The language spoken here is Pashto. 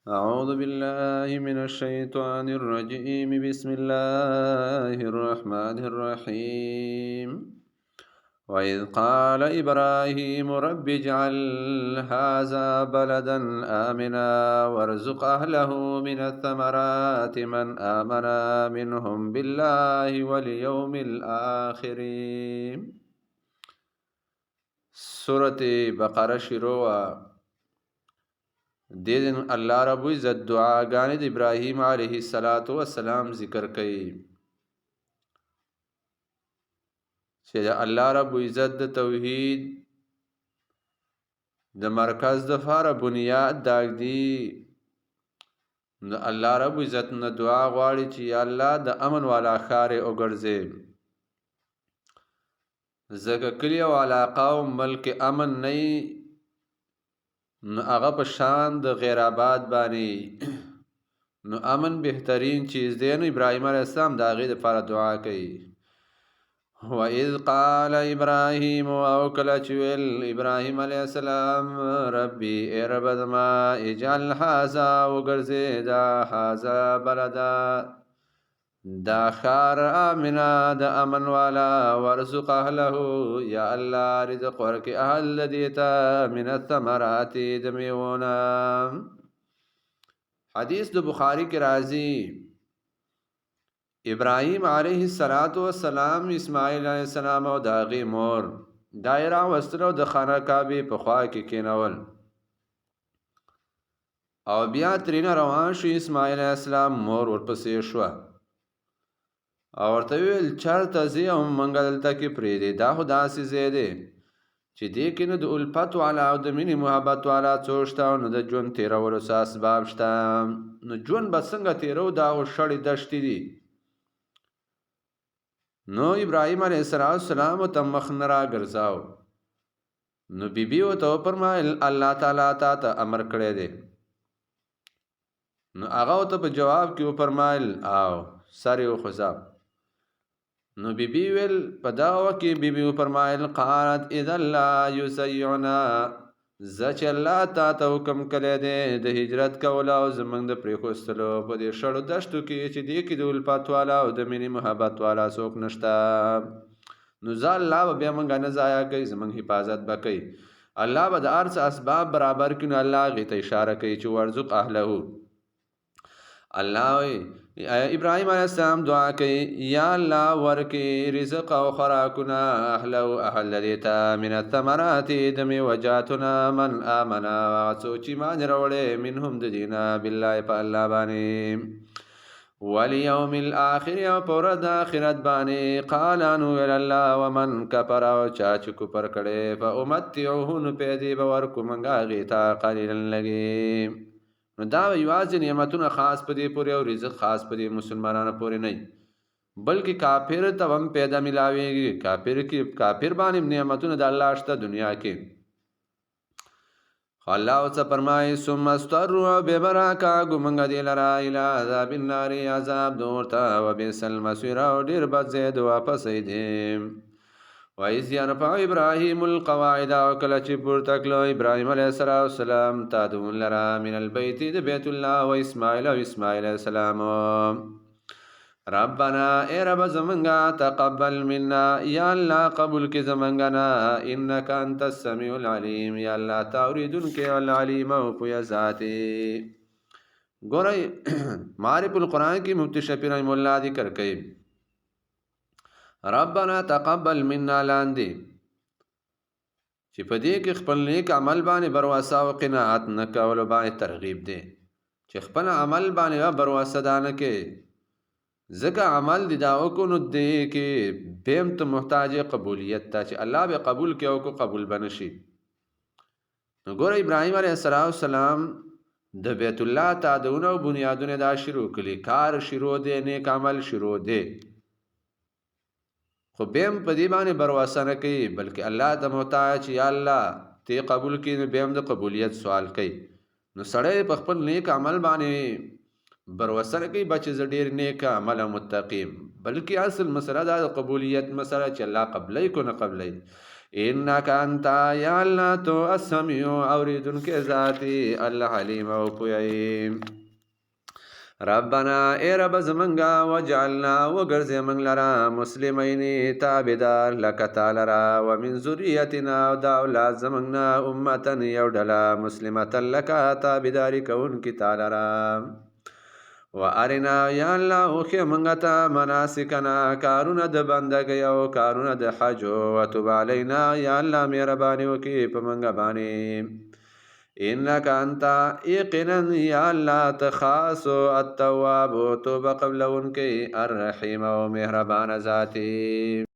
أعوذ بالله من الشيطان الرجيم بسم الله الرحمن الرحيم وإذ قال إبراهيم رب اجعل هذا بلدا آمنا وارزق أهله من الثمرات من آمن منهم بالله واليوم الآخر. سورة بقرة شروع دین الله رب عزت دعاګانې د ابراهیم علیه السلام ذکر کوي چې الله رب عزت د توحید د مرکز د فاره بنیاد داګدي. نو الله رب عزت نه دعا غواړي چې یا الله د امن والا ښار او ګرځي زکه کلی او علاقه او ملک امن نه نو هغه په شان د غیر آباد باندې نو امن بهترین چیز دی. نو ابراهیم علیه السلام د هغې دپاره دعا کوي. وَإِذْ قَالَ إِبْرَاهِيمُ او کله چې ویل ابراهیم علیه السلام ربي ای رب زما اجعل هذا وګرځې دا هذا بلدا دا ښار آمنا د امن والا ورزق اهله یا الله رزق ورکې اهل دې ته من الثمرات د میوونه. حدیث د بخاری کې راځي ابراهیم علیه السلام اسماعیل علیه السلام او د هغې مور دایره وستل او د خانه کعبې په خوا کې کېنول او بیا ترېنه روان شو. اسماعیل علیه السلام مور ورپسې شوه او ورته ویل چېرته ځې او موږ دلته کې پرېږدې دا خو داسې ځای دی چې دې کې نه د الفت والا او د مینې محبت والا څوک شته او نه د ژوند تېرولو څه اسباب شته. نو ژوند به څنګه تېرو دا خو شړې دښتې دي. نو ابراهیم علیه السلام ته مخ نه راګرځاو. نو بیبي ورته وفرمایل الله تعالی تا ته امر کړی دی. نو هغه ورته په جواب کې وفرمایل او سر یې وخوځاو. نو بیبي ویل په دغه وخت کې بیبي وفرمایل قالت اذا لا یسیعنا زه چې الله تا ته حکم کړی دی د هجرت کولو او زموږ د پرېښودلو په دې شړو دښتو کې چې دې کې د الفت والا او د مینې محبت والا څوک نشته نو زه الله به بیا موږ نه ضایع کوي زموږ حفاظت به کوي. الله به د هر څه اسباب برابر کړي. نو الله هغې ته اشاره کوي چې ورزق اهله. الله ابراهیم علیه السلام دعا کوي یا الله ورکې رزق او خوراکونه اهله اهل دې ته من الثمرات د میوجاتونه من آمنا هغه څوک چې ایمان راوړی منهم د دې نه بالله په الله باندې والیوم الاخر او په ورځ د آخرت باندې قال نو ویل الله ومن کفر او چا چې کفر کړی فامتعه نو پیدې به ورکو موږ هغې ته قلیلا لږې. نو دا یوازې نعمتونه خاص په دې پورې او رزق خاص په دې مسلمانانو پورې نه بلکې کافر ته هم پیدا ملاویږي. کافر باندې نعمتونه د الله شته دنیا کې. الله ورته فرمایي ثم اضطروا ببرکا ګمنګ دې لرا الی عذاب النار عذاب د اور ته وبئس المصیر او ډېر بد ځای د واپس دی. وَإِذْ يَرْفَعُ إِبْرَاهِيمُ الْقَوَاعِدَ وَكَلَ چې پورته کړو ابراهیم علیه السلام تادون لرا من البیت د بیت الله و اسماعیل او اسماعیل علیه السلام ربنا ای رب زمنګا تقبل منا یا الله قبول کې زمنګا نه انک انت السمیع العلیم یا الله تاوریدونکې العلیم او پوهه ذاتي. ګورئ معارف القرآن کې مفتی شفیع رحمه الله ذکر کوي ربنا تقبل منا لاندې چې په دې کې خپل نیک عمل باندې برواسه او قناعت نه کولو باندې ترغیب دی چې خپل عمل باندې برواسه دانه کې ځکه عمل دی دا وکړو نو دې کې بیم ته محتاج قبولیت ته چې الله به قبول کې او کو قبول بنشي. نو ګوره ابراهیم علیه السلام د بیت الله تادونه او بنیادونه دا شروع کړي کار شروع دی نیک عمل شروع دی خو بیم په دې باندې برواسه نه کوي بلکې الله ته محتاج یا الله ته قبول کړي. نو بیم د قبولیت سوال کوي. نو سړی په خپل نیک عمل باندې برواسه نه کوي بچ زه ډېر نیک عمل متقیم بلکې اصل مسله دا د قبولیت مسله چې الله قبلی کو نه قبلی. انك انت یا الله تو السمیع اوریدونکې ذاتی الحلیم او پوهی. ربنا اے رب زمنگا وجعلنا وگرز من لرا مسلمین تابدار لکتا لرا ومن ذریتنا و دا اولاد زمنگنا امتا یوڈلا مسلمتا لکا تابداری کون کی تالرا و ارنا یا اللہ اوخی منگتا مناسکنا کارون د بندگی و کارون د حج و تب علینا یا اللہ میربانی وکی پمنگ بانی انك انت يقنا يا الله تخاص التواب توب قبل انك الرحيم ومهربان ذاتي.